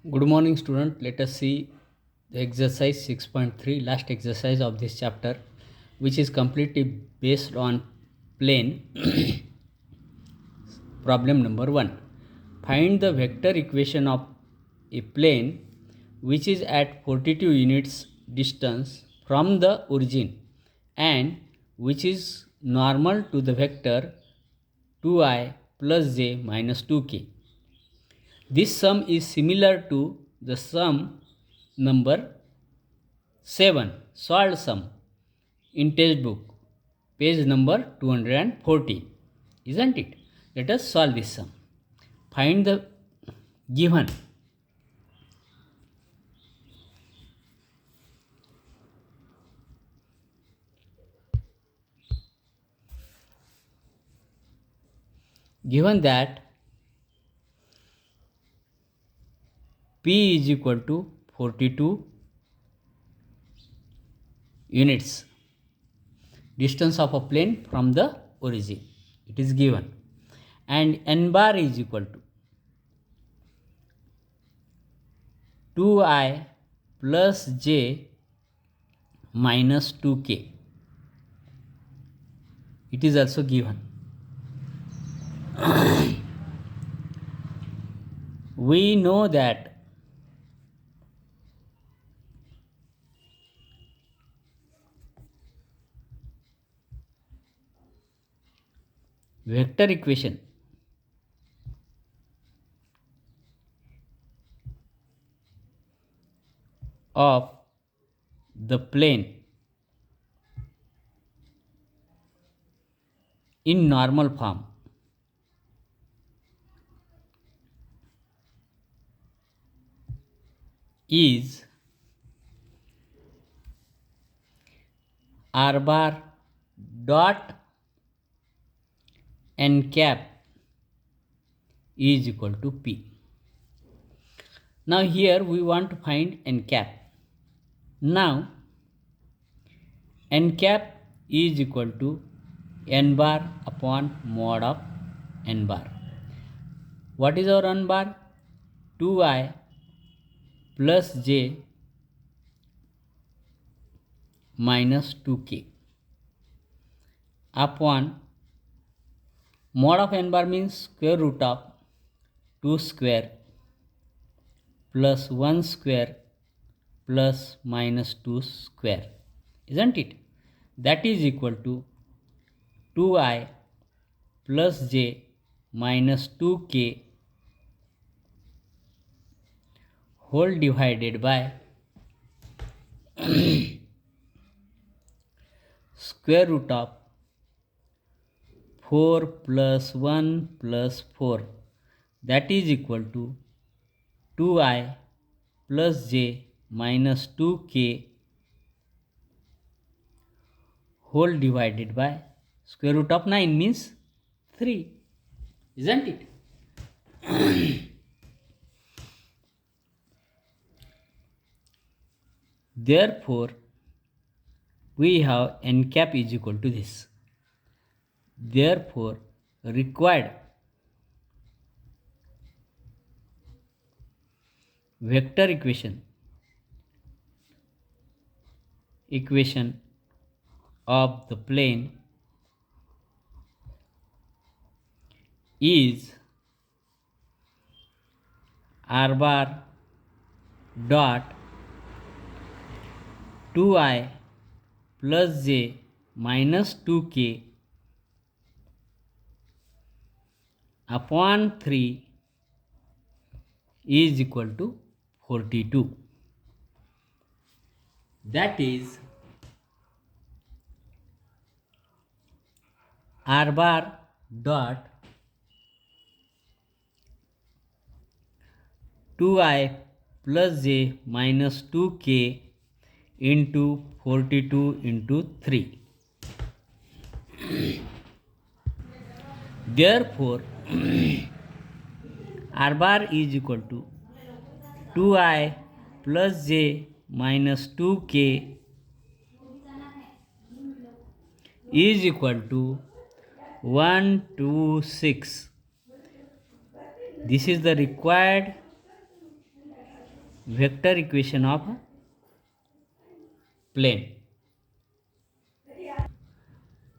Good morning, student. Let us see the exercise 6.3, last exercise of this chapter, which is completely based on plane. Problem number 1. Find the vector equation of a plane which is at 42 units distance from the origin and which is normal to the vector 2i plus j minus 2k. This sum is similar to the sum number 7, solved sum, in textbook, page number 214, isn't it? Let us solve this sum. Find the given given that P is equal to 42 units distance of a plane from the origin. It is given. And n bar is equal to 2i plus j minus 2k. It is also given. We know that vector equation of the plane in normal form is r bar dot n cap is equal to p. Now here we want to find n cap. Now n cap is equal to n bar upon mod of n bar. What is our n bar? 2i plus j minus 2k upon mod of n bar means square root of 2 square plus 1 square plus minus 2 square, isn't it? That is equal to 2i plus j minus 2k whole divided by square root of 4 plus 1 plus 4, that is equal to 2i plus j minus 2k whole divided by square root of 9 means 3, isn't it? Therefore, we have n cap is equal to this. Therefore, required vector equation of the plane is r bar dot 2i plus j minus 2k upon 3 is equal to 42. That is r bar dot 2i plus j minus 2k into 42 into 3. Therefore, r bar is equal to 2i plus j minus 2k is equal to 126. This is the required vector equation of plane.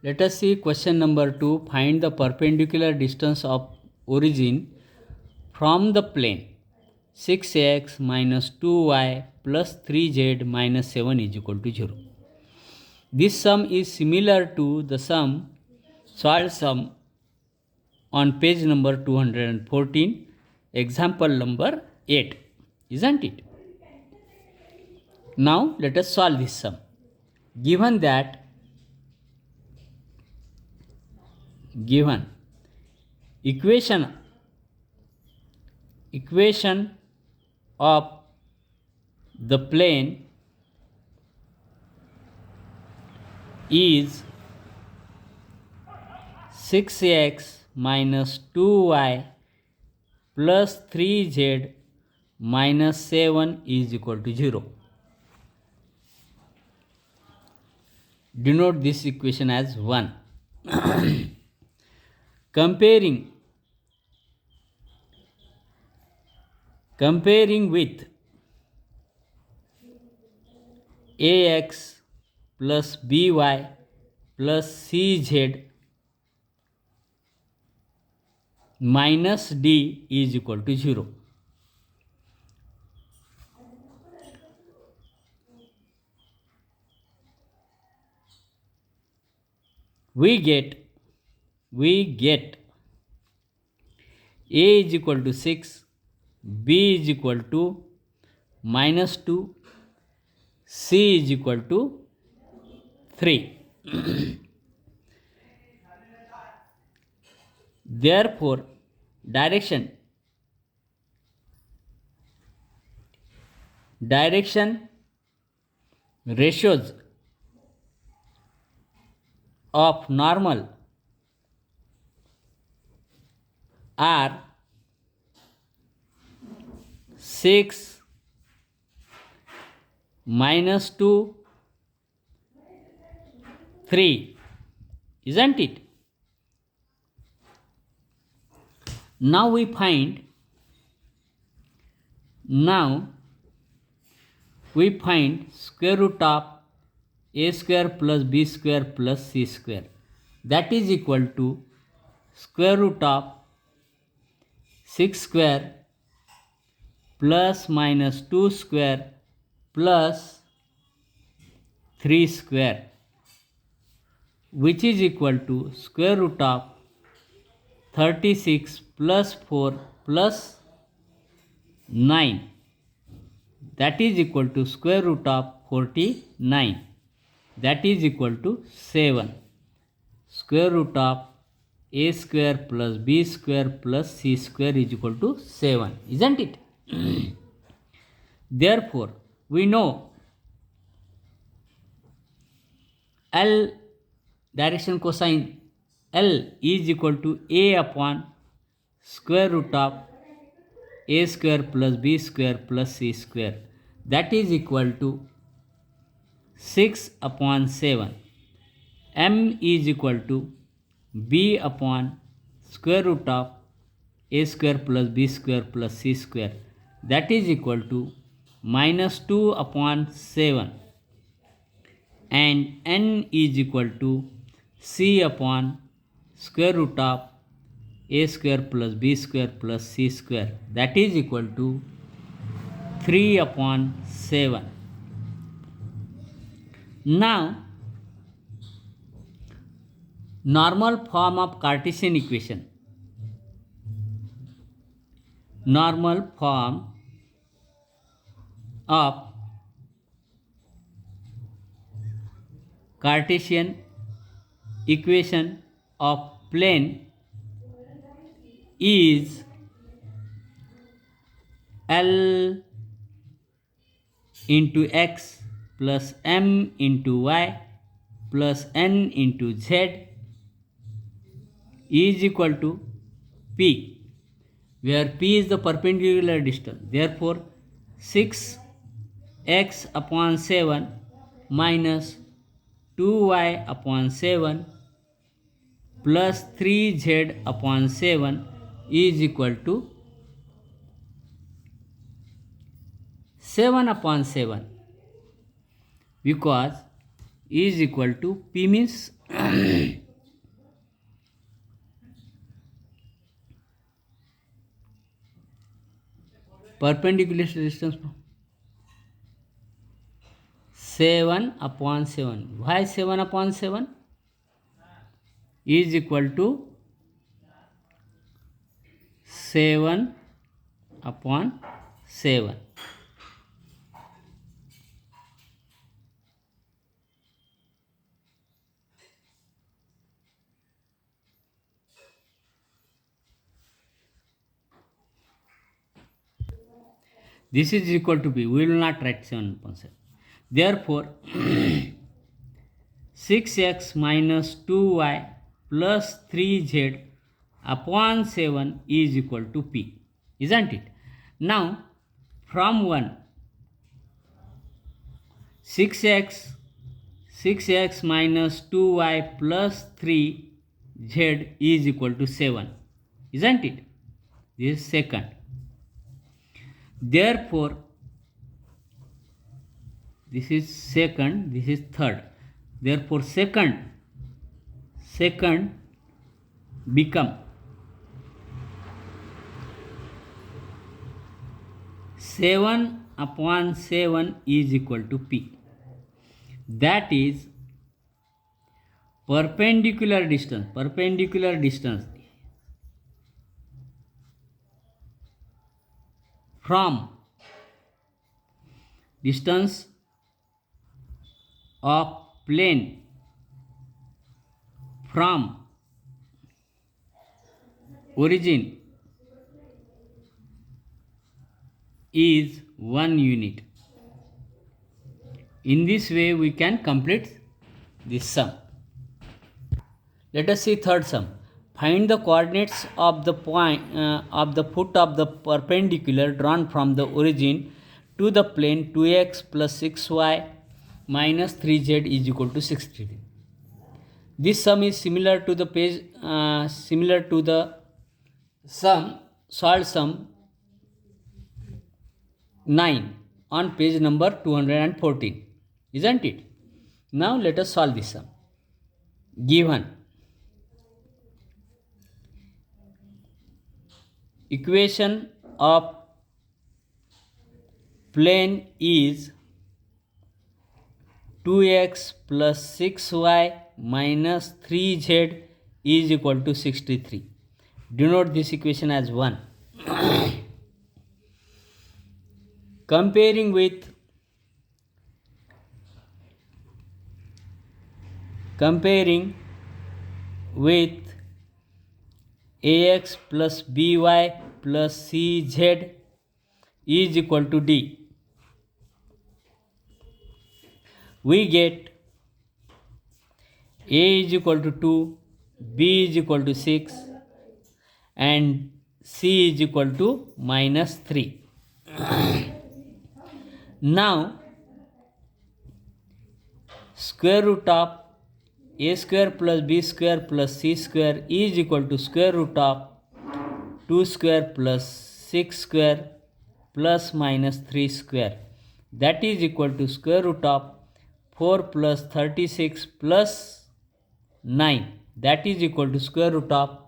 Let us see question number 2. Find the perpendicular distance of origin from the plane. 6x minus 2y plus 3z minus 7 is equal to 0. This sum is similar to the solved sum on page number 214, example number 8, isn't it? Now let us solve this sum. Given equation of the plane is 6x minus 2y plus 3z minus 7 is equal to 0. Denote this equation as 1. Comparing with ax plus by plus cz minus d is equal to 0. We get a is equal to 6, b is equal to minus 2, c is equal to 3. Therefore, direction ratios of normal are 6 minus 2 3, isn't it? Now we find square root of a square plus b square plus c square, that is equal to square root of 6 square plus minus 2 square plus 3 square, which is equal to square root of 36 plus 4 plus 9, that is equal to square root of 49, that is equal to 7. Square root of a square plus b square plus c square is equal to 7, isn't it? Therefore, we know L direction cosine L is equal to a upon square root of a square plus b square plus c square, that is equal to 6 upon 7. M is equal to b upon square root of a square plus b square plus c square, that is equal to minus 2 upon 7, and n is equal to c upon square root of a square plus b square plus c square, that is equal to 3 upon 7. Now, normal form of Cartesian equation. Normal form of Cartesian equation of plane is L into x plus m into y plus n into z is equal to p, where p is the perpendicular distance. Therefore, 6x upon 7 minus 2y upon 7 plus 3z upon 7 is equal to 7 upon 7, because is equal to P means perpendicular distance, 7 upon 7. Why 7 upon 7? Is equal to 7 upon 7. This is equal to B. We will not write 7 upon 7. Therefore, 6x minus 2y plus 3z upon 7 is equal to P. Isn't it? Now, from 1, 6x minus 2y plus 3z is equal to 7. Isn't it? This is second. Therefore, this is second, this is third. Therefore, second become 7 upon 7 is equal to P. That is perpendicular distance from distance of plane from origin is 1 unit. In this way we can complete this sum. Let us see third sum. Find the coordinates of the point of the foot of the perpendicular drawn from the origin to the plane 2x plus 6y minus 3z is equal to 63. This sum is similar to the solved sum 9 on page number 214. Isn't it? Now let us solve this sum. Given equation of plane is 2x plus 6y minus 3z is equal to 63. Denote this equation as 1. Comparing with ax plus by plus cz is equal to d, we get a is equal to 2, b is equal to 6 and c is equal to minus 3. Now square root of a square plus b square plus c square is equal to square root of 2 square plus 6 square plus minus 3 square, that is equal to square root of 4 plus 36 plus 9, that is equal to square root of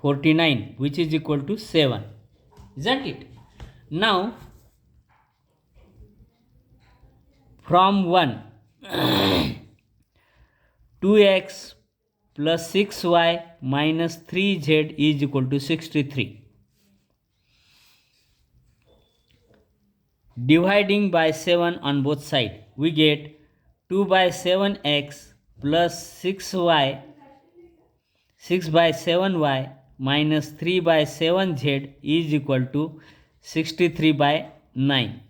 49, which is equal to 7. Isn't it? Now from 1, 2x plus 6y minus 3z is equal to 63. Dividing by 7 on both sides, we get 2 by 7x plus 6 by 7y minus 3 by 7z is equal to 63 by 9.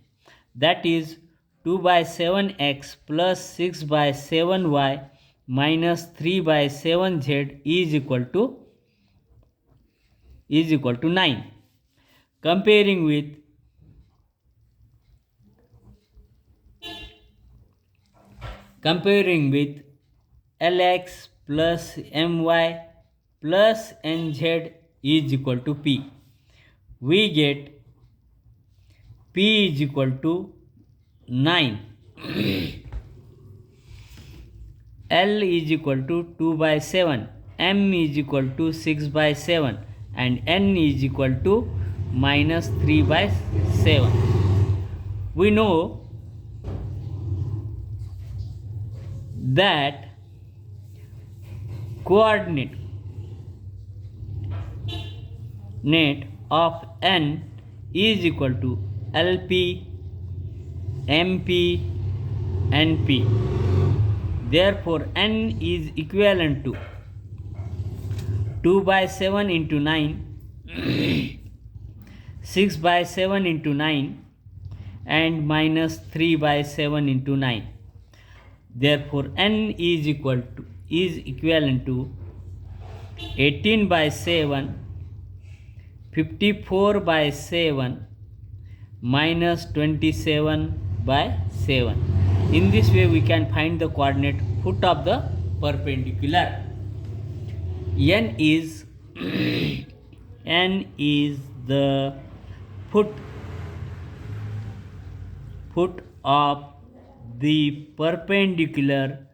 That is 2 by 7x plus 6 by 7y minus 3 by 7z is equal to 9. Comparing with Lx plus my plus nz is equal to p, we get P is equal to 9, L is equal to 2 by 7, M is equal to 6 by 7, and N is equal to minus 3 by 7. We know that coordinate of N is equal to LP, MP, NP. Therefore, N is equivalent to 2 by 7 into 9, 6 by 7 into 9, and minus 3 by 7 into 9. Therefore, N is equivalent to 18 by 7, 54 by 7, minus 27 by 7. In this way, we can find the coordinate foot of the perpendicular. N is the foot of the perpendicular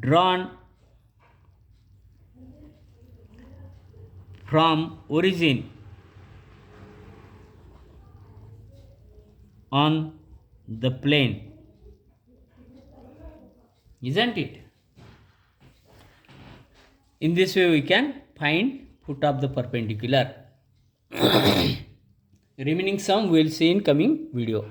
drawn from origin on the plane, isn't it? In this way, we can find foot of the perpendicular. Remaining sum we will see in coming video.